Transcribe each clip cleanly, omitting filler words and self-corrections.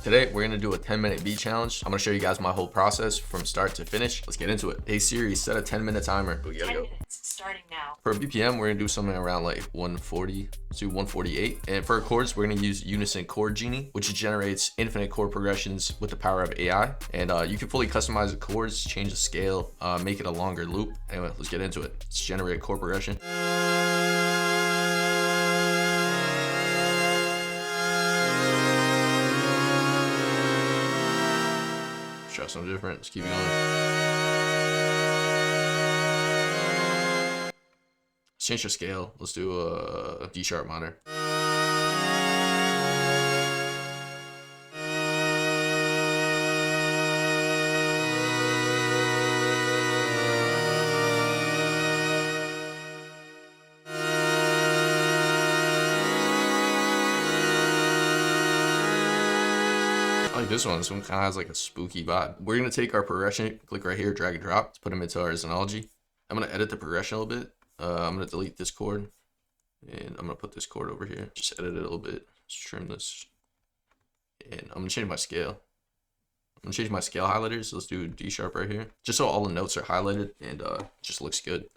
Today, we're gonna do a 10-minute beat challenge. I'm gonna show you guys my whole process from start to finish. Let's get into it. Hey Siri, set a 10-minute timer. We gotta 10 go. minutes, starting now. For BPM, we're gonna do something around like 140 to 148. And for chords, we're gonna use unison chord GENIE, which generates infinite chord progressions with the power of AI. And you can fully customize the chords, change the scale, make it a longer loop. Anyway, let's get into it. Let's generate a chord progression. Try something different. Let's keep it going. Let's change the scale. Let's do a D sharp minor. I like this one. This one kind of has like a spooky vibe. We're gonna take our progression, click right here, drag and drop. Let's put them into our Xenology. I'm gonna edit the progression a little bit. I'm gonna delete this chord, and I'm gonna put this chord over here. Just edit it a little bit. Let's trim this, and I'm gonna change my scale. I'm gonna change my scale highlighters. So let's do D sharp right here, just so all the notes are highlighted and just looks good.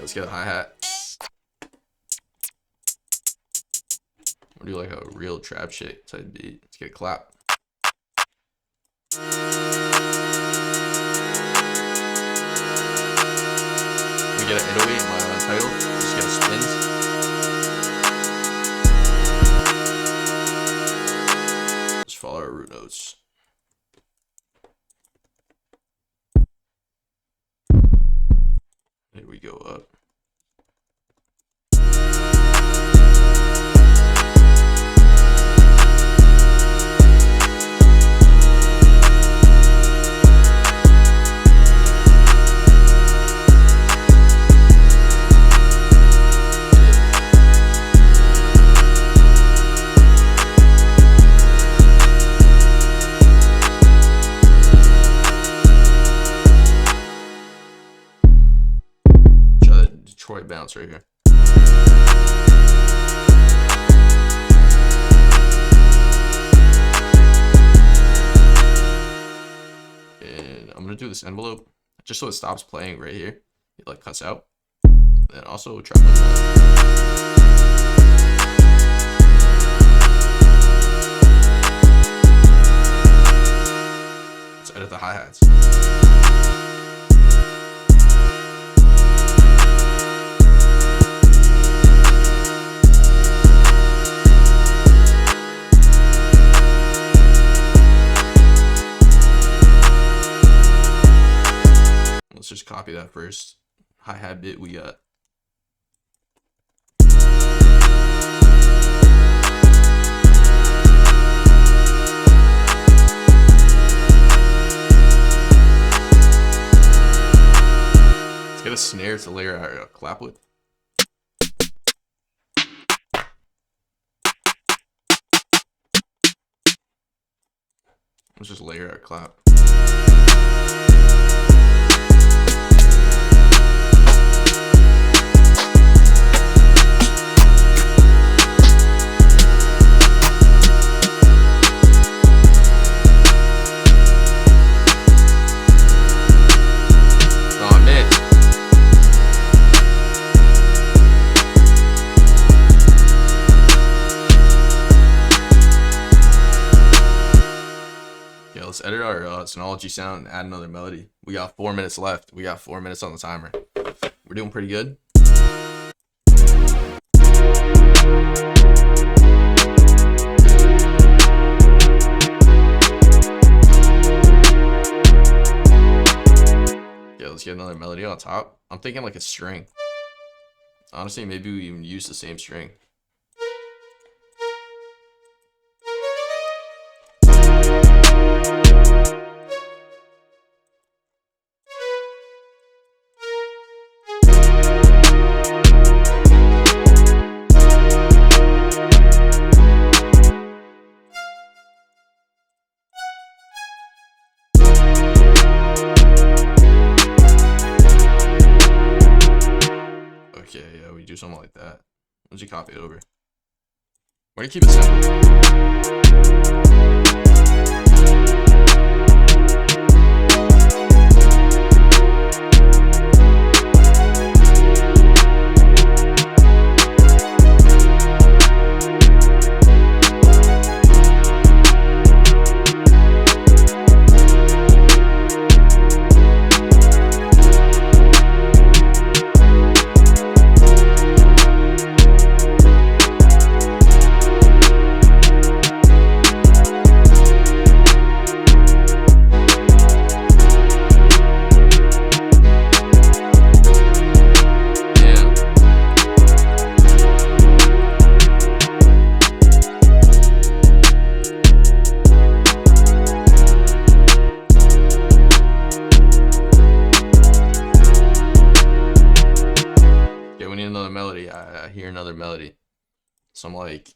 Let's get a hi-hat. We'll do like a real trap shit type beat. Let's get a clap. We get an 808 in my title. Just get a spins. Just follow our root notes. Here we go up. Detroit bounce right here. And I'm gonna do this envelope just so it stops playing right here. It like cuts out. Then also try with that. Let's edit the hi-hats. Let's just copy that first hi-hat bit we got. Let's get a snare to layer our clap with. Let's just layer our clap. Let's edit our Synology sound and add another melody. We got 4 minutes left. We got 4 minutes on the timer. We're doing pretty good. Yeah, let's get another melody on top. I'm thinking like a string. Honestly, maybe we even use the same string. do something like that. Let's just copy it over. We're gonna keep it simple. Melody. I hear another melody, so I'm like,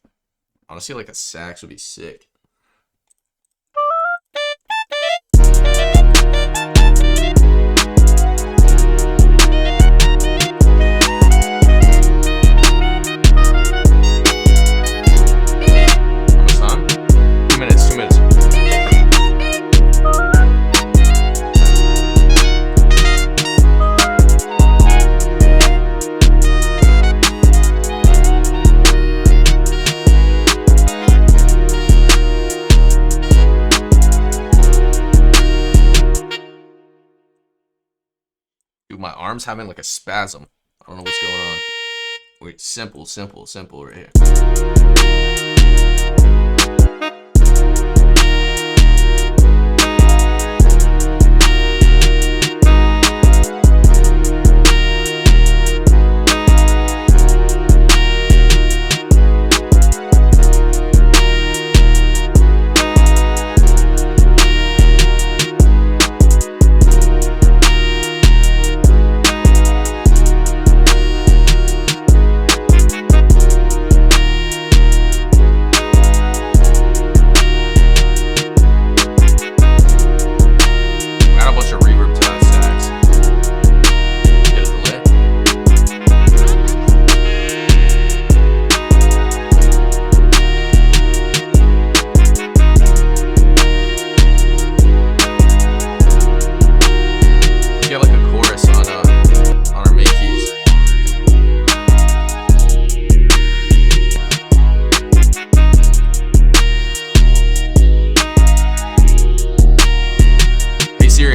honestly, like a sax would be sick. Almost time? 2 minutes. 2 minutes. Dude, my arm's having like a spasm. I don't know what's going on. Wait, simple right here.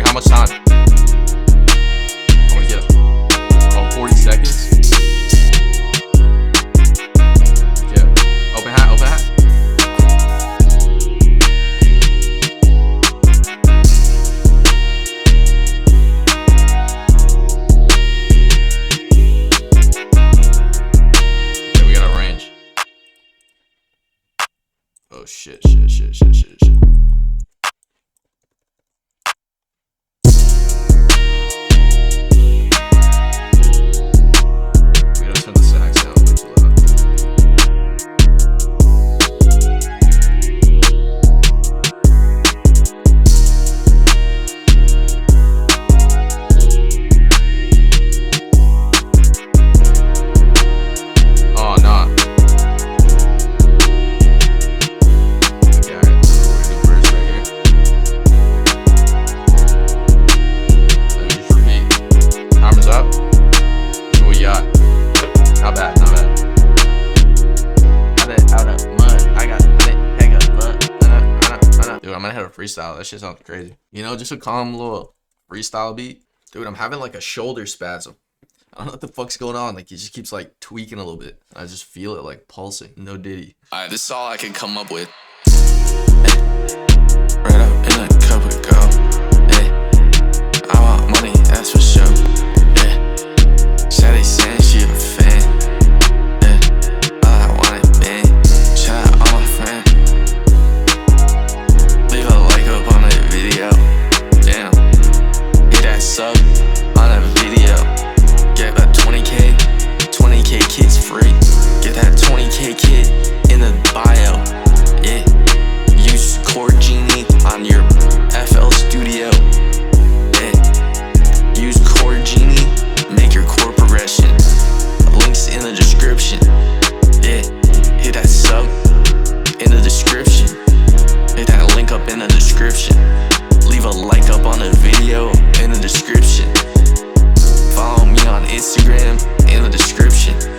How much time? I want to get it. 40 seconds. Yeah. Open hat. Okay, we got a range. Oh shit. I'm gonna hit a freestyle. That shit sounds crazy. You know, just a calm little freestyle beat. Dude, I'm having like a shoulder spasm. I don't know what the fuck's going on. Like, it just keeps like tweaking a little bit. I just feel it like pulsing. No diddy. Alright, this is all I can come up with. Right up in a cup of gold. Hey, I want money, that's for sure. Yeah, Shawty saying she a fan. Yeah, all I want is band. Shout out all my friends. Leave a like up on that video. Damn, hit that sub on that video. Get that 20k kit's free. Get that 20k kit in the bio. Yeah, use CHORD GENIE on your description. Leave a like up on the video